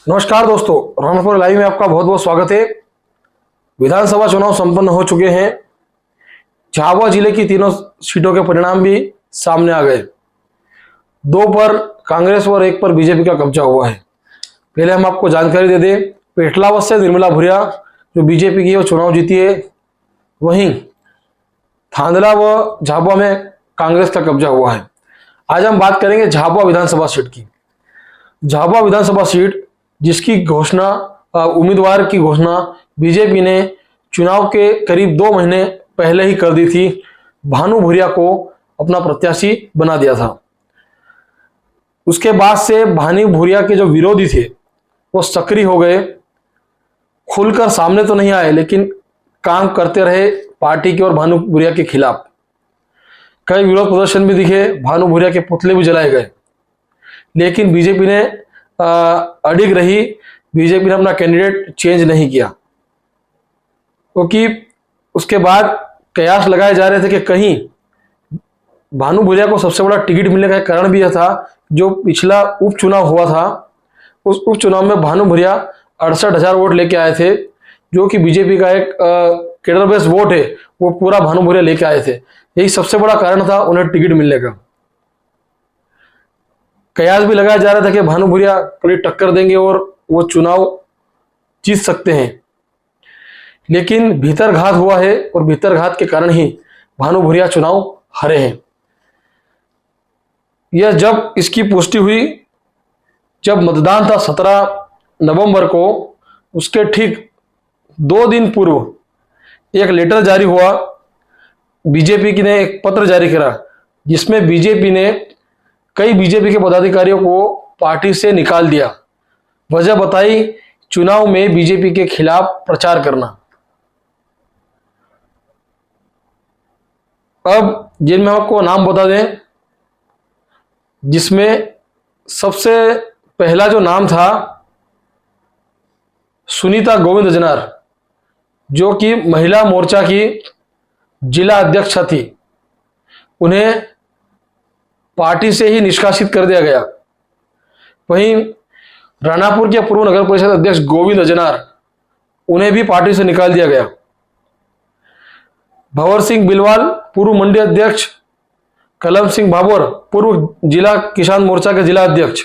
नमस्कार दोस्तों, रानापुर लाइव में आपका बहुत बहुत स्वागत है। विधानसभा चुनाव संपन्न हो चुके हैं। झाबुआ जिले की तीनों सीटों के परिणाम भी सामने आ गए। 2 पर कांग्रेस और 1 पर बीजेपी का कब्जा हुआ है। पहले हम आपको जानकारी दे दें, पेटलावत से निर्मला भूरिया जो बीजेपी की वो चुनाव जीती है, वहीं थांदला व झाबुआ में कांग्रेस का कब्जा हुआ है। आज हम बात करेंगे झाबुआ विधानसभा सीट की। झाबुआ विधानसभा सीट जिसकी घोषणा उम्मीदवार की घोषणा बीजेपी ने चुनाव के करीब 2 महीने पहले ही कर दी थी। भानु भूरिया को अपना प्रत्याशी बना दिया था। उसके बाद से भानु भूरिया के जो विरोधी थे वो सक्रिय हो गए। खुलकर सामने तो नहीं आए, लेकिन काम करते रहे पार्टी के और भानु भूरिया के खिलाफ। कई विरोध प्रदर्शन भी दिखे, भानु भूरिया के पुतले भी जलाए गए, लेकिन बीजेपी ने अडिग रही। बीजेपी ने अपना कैंडिडेट चेंज नहीं किया, क्योंकि उसके बाद कयास लगाए जा रहे थे कि कहीं भानु भूरिया को सबसे बड़ा टिकट मिलने का कारण भी यह था, जो पिछला उपचुनाव हुआ था उस उपचुनाव में भानु भूरिया 68,000 वोट लेके आए थे, जो कि बीजेपी का एक कैडर बेस वोट है, वो पूरा भानु भूरिया लेके आए थे। यही सबसे बड़ा कारण था उन्हें टिकट मिलने का। कयास भी लगाया जा रहा था कि भानु भूरिया कड़ी टक्कर देंगे और वो चुनाव जीत सकते हैं, लेकिन भीतर घात हुआ है और भीतर घात के कारण ही भानु भूरिया चुनाव हारे हैं। यह जब इसकी पुष्टि हुई, जब मतदान था 17 नवंबर को, उसके ठीक 2 दिन पूर्व एक लेटर जारी हुआ। बीजेपी ने एक पत्र जारी करा जिसमें बीजेपी ने कई बीजेपी के पदाधिकारियों को पार्टी से निकाल दिया। वजह बताई, चुनाव में बीजेपी के खिलाफ प्रचार करना। अब जिनमें आपको नाम बता दें, जिसमें सबसे पहला जो नाम था सुनीता गोविंद अजनार, जो कि महिला मोर्चा की जिला अध्यक्ष थी, उन्हें पार्टी से ही निष्कासित कर दिया गया। वहीं रानापुर के पूर्व नगर परिषद अध्यक्ष गोविंद अजनार, उन्हें भी पार्टी से निकाल दिया गया। भंवर सिंह बिलवाल पूर्व मंडी अध्यक्ष, कलम सिंह भाभोर पूर्व जिला किसान मोर्चा के जिला अध्यक्ष,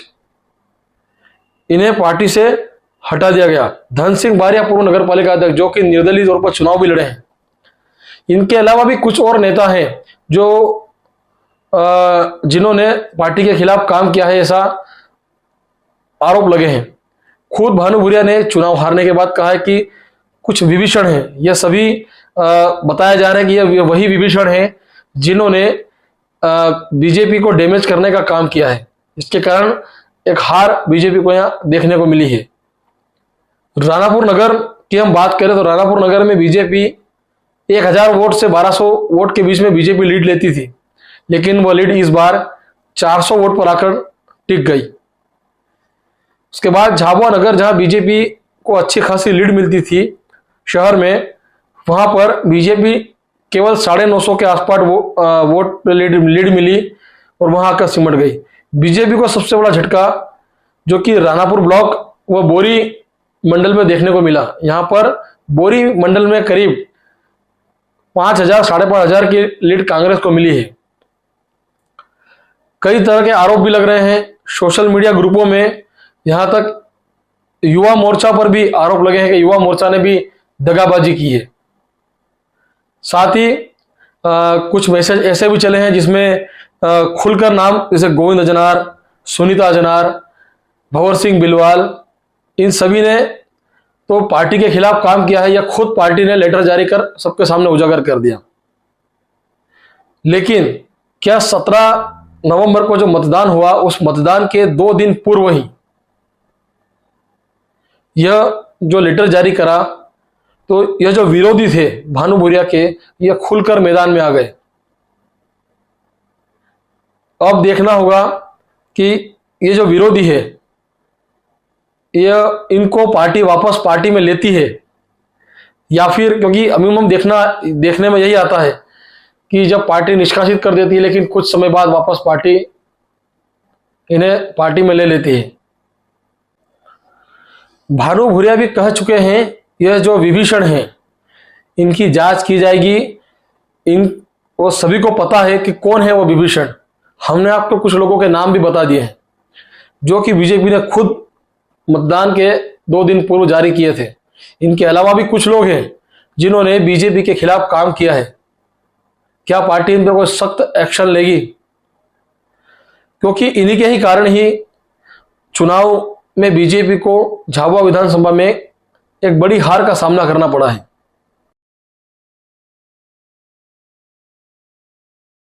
इन्हें पार्टी से हटा दिया गया। धन सिंह बारिया पूर्व नगर पालिका अध्यक्ष, जो कि निर्दलीय तौर पर चुनाव भी लड़े हैं। इनके अलावा भी कुछ और नेता हैं जो जिन्होंने पार्टी के खिलाफ काम किया है, ऐसा आरोप लगे हैं। खुद भानु भूरिया ने चुनाव हारने के बाद कहा है कि कुछ विभीषण हैं। यह सभी बताया जा रहा है कि यह वही विभीषण हैं जिन्होंने बीजेपी को डैमेज करने का काम किया है। इसके कारण एक हार बीजेपी को यहां देखने को मिली है। रानापुर नगर की हम बात करें तो रानापुर नगर में बीजेपी 1000 वोट से 1200 वोट के बीच में बीजेपी लीड लेती थी, लेकिन वह लीड इस बार 400 वोट पर आकर टिक गई। उसके बाद झाबुआ नगर, जहां बीजेपी को अच्छी खासी लीड मिलती थी शहर में, वहां पर बीजेपी केवल 950 के आसपास वोट पर लीड मिली और वहां आकर सिमट गई। बीजेपी को सबसे बड़ा झटका जो कि रानापुर ब्लॉक व बोरी मंडल में देखने को मिला। यहां पर बोरी मंडल में करीब 5,000 साढ़े 5,000 की लीड कांग्रेस को मिली है। कई तरह के आरोप भी लग रहे हैं सोशल मीडिया ग्रुपों में, यहां तक युवा मोर्चा पर भी आरोप लगे हैं कि युवा मोर्चा ने भी दगाबाजी की है। साथ ही कुछ मैसेज ऐसे भी चले हैं जिसमें खुलकर नाम, जैसे गोविंद अजनार, सुनीता अजनार, भंवर सिंह बिलवाल, इन सभी ने तो पार्टी के खिलाफ काम किया है, या खुद पार्टी ने लेटर जारी कर सबके सामने उजागर कर दिया। लेकिन क्या 17 नवंबर को जो मतदान हुआ, उस मतदान के 2 दिन पूर्व ही यह जो लेटर जारी करा, तो यह जो विरोधी थे भानु भूरिया के, यह खुलकर मैदान में आ गए। अब देखना होगा कि ये जो विरोधी है, यह इनको पार्टी वापस पार्टी में लेती है या फिर, क्योंकि अमूमन देखने में यही आता है कि जब पार्टी निष्कासित कर देती है, लेकिन कुछ समय बाद वापस पार्टी इन्हें पार्टी में ले लेती है। भानु भूरिया भी कह चुके हैं यह जो विभीषण हैं इनकी जांच की जाएगी। इन वो सभी को पता है कि कौन है वो विभीषण। हमने आपको कुछ लोगों के नाम भी बता दिए हैं जो कि बीजेपी ने खुद मतदान के 2 दिन पूर्व जारी किए थे। इनके अलावा भी कुछ लोग हैं जिन्होंने बीजेपी के खिलाफ काम किया है। क्या पार्टी इन पर कोई सख्त एक्शन लेगी? क्योंकि इन्हीं के ही कारण ही चुनाव में बीजेपी को झाबुआ विधानसभा में एक बड़ी हार का सामना करना पड़ा है।